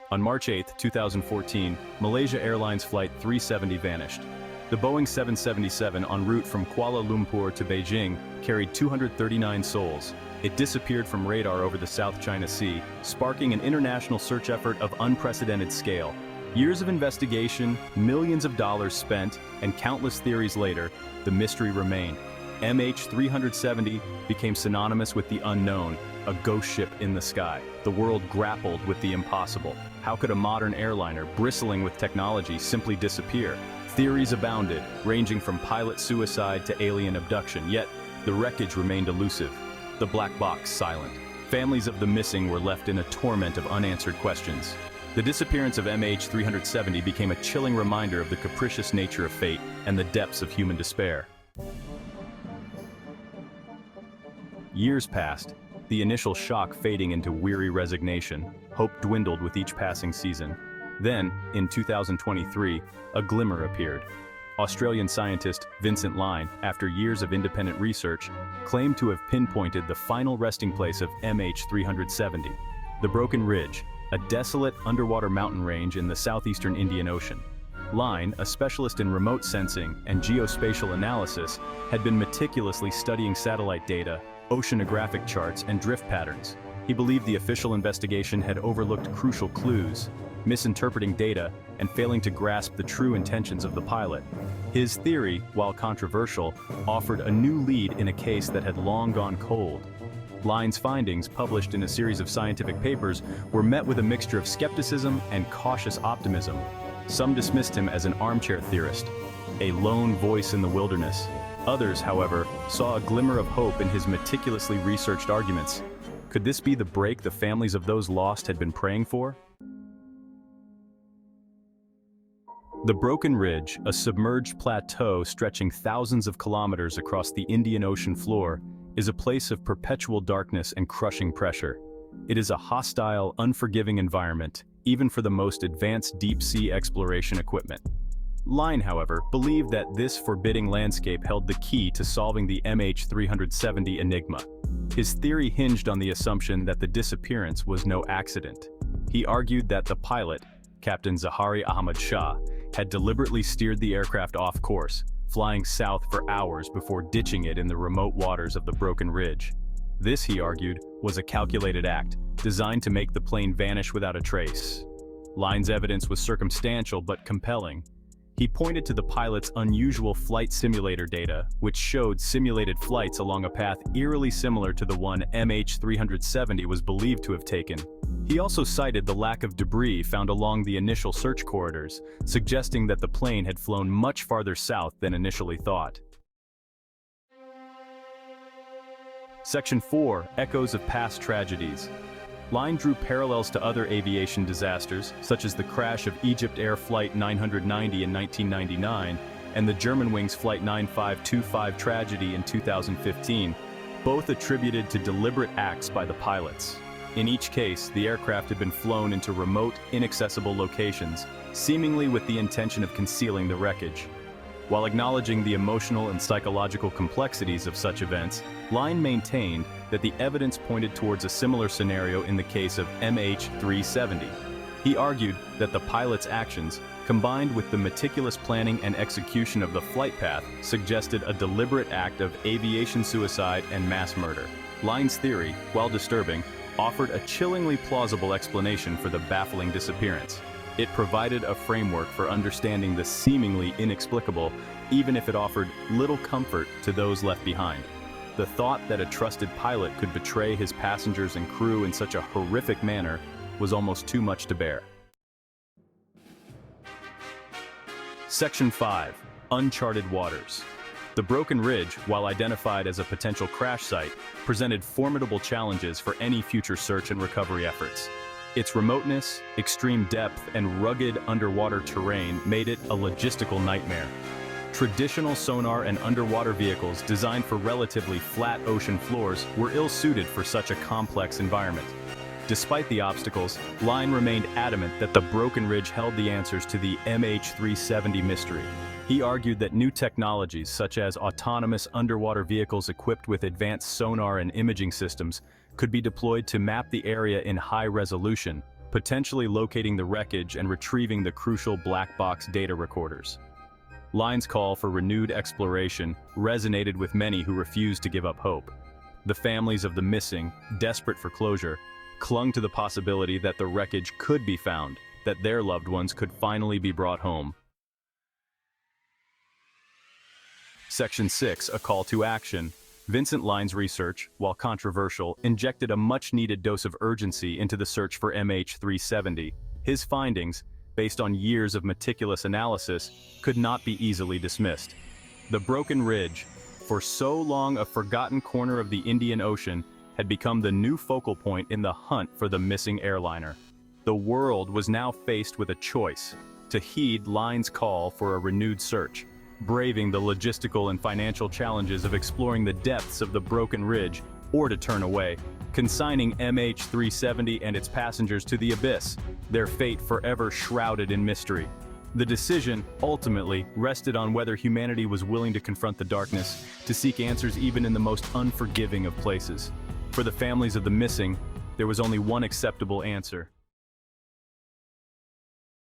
On March 8, 2014, Malaysia Airlines Flight 370 vanished. The Boeing 777 en route from Kuala Lumpur to Beijing carried 239 souls. It disappeared from radar over the South China Sea, sparking an international search effort of unprecedented scale. Years of investigation, millions of dollars spent, and countless theories later, the mystery remained. MH370 became synonymous with the unknown, a ghost ship in the sky. The world grappled with the impossible. How could a modern airliner, bristling with technology, simply disappear? Theories abounded, ranging from pilot suicide to alien abduction, yet the wreckage remained elusive, the black box silent. Families of the missing were left in a torment of unanswered questions. The disappearance of MH370 became a chilling reminder of the capricious nature of fate and the depths of human despair. Years passed, the initial shock fading into weary resignation. Hope dwindled with each passing season. Then, in 2023, a glimmer appeared. Australian scientist Vincent Lyne, after years of independent research, claimed to have pinpointed the final resting place of MH370, the Broken Ridge, a desolate underwater mountain range in the southeastern Indian Ocean. Lyne, a specialist in remote sensing and geospatial analysis, had been meticulously studying satellite data, oceanographic charts, and drift patterns. He believed the official investigation had overlooked crucial clues, misinterpreting data and failing to grasp the true intentions of the pilot. His theory, while controversial, offered a new lead in a case that had long gone cold. Lyne's findings, published in a series of scientific papers, were met with a mixture of skepticism and cautious optimism. Some dismissed him as an armchair theorist, a lone voice in the wilderness. Others, however, saw a glimmer of hope in his meticulously researched arguments. Could this be the break the families of those lost had been praying for? The Broken Ridge, a submerged plateau stretching thousands of kilometers across the Indian Ocean floor, is a place of perpetual darkness and crushing pressure. It is a hostile, unforgiving environment, even for the most advanced deep-sea exploration equipment. Lyne, however, believed that this forbidding landscape held the key to solving the MH370 enigma. His theory hinged on the assumption that the disappearance was no accident. He argued that the pilot, Captain Zahari Ahmad Shah, had deliberately steered the aircraft off course, flying south for hours before ditching it in the remote waters of the Broken Ridge. This, he argued, was a calculated act, designed to make the plane vanish without a trace. Lyne's evidence was circumstantial but compelling. He pointed to the pilot's unusual flight simulator data, which showed simulated flights along a path eerily similar to the one MH370 was believed to have taken. He also cited the lack of debris found along the initial search corridors, suggesting that the plane had flown much farther south than initially thought. Section 4. Echoes of Past Tragedies. Lyne drew parallels to other aviation disasters, such as the crash of EgyptAir Flight 990 in 1999 and the Germanwings Flight 9525 tragedy in 2015, both attributed to deliberate acts by the pilots. In each case, the aircraft had been flown into remote, inaccessible locations, seemingly with the intention of concealing the wreckage. While acknowledging the emotional and psychological complexities of such events, Lyne maintained that the evidence pointed towards a similar scenario in the case of MH370. He argued that the pilot's actions, combined with the meticulous planning and execution of the flight path, suggested a deliberate act of aviation suicide and mass murder. Lyne's theory, while disturbing, offered a chillingly plausible explanation for the baffling disappearance. It provided a framework for understanding the seemingly inexplicable, even if it offered little comfort to those left behind. The thought that a trusted pilot could betray his passengers and crew in such a horrific manner was almost too much to bear. Section 5. Uncharted Waters. The Broken Ridge, while identified as a potential crash site, presented formidable challenges for any future search and recovery efforts. Its remoteness, extreme depth, and rugged underwater terrain made it a logistical nightmare. Traditional sonar and underwater vehicles designed for relatively flat ocean floors were ill-suited for such a complex environment. Despite the obstacles, Lyne remained adamant that the Broken Ridge held the answers to the MH370 mystery. He argued that new technologies such as autonomous underwater vehicles equipped with advanced sonar and imaging systems could be deployed to map the area in high resolution, potentially locating the wreckage and retrieving the crucial black box data recorders. Lyne's call for renewed exploration resonated with many who refused to give up hope. The families of the missing, desperate for closure, clung to the possibility that the wreckage could be found, that their loved ones could finally be brought home. Section 6, a call to action. Vincent Lyne's research, while controversial, injected a much-needed dose of urgency into the search for MH370. His findings, based on years of meticulous analysis, could not be easily dismissed. The broken ridge, for so long a forgotten corner of the Indian Ocean, had become the new focal point in the hunt for the missing airliner. The world was now faced with a choice: to heed Lyne's call for a renewed search, braving the logistical and financial challenges of exploring the depths of the broken ridge, or to turn away, consigning MH370 and its passengers to the abyss, their fate forever shrouded in mystery. The decision, ultimately, rested on whether humanity was willing to confront the darkness, to seek answers even in the most unforgiving of places. For the families of the missing, there was only one acceptable answer: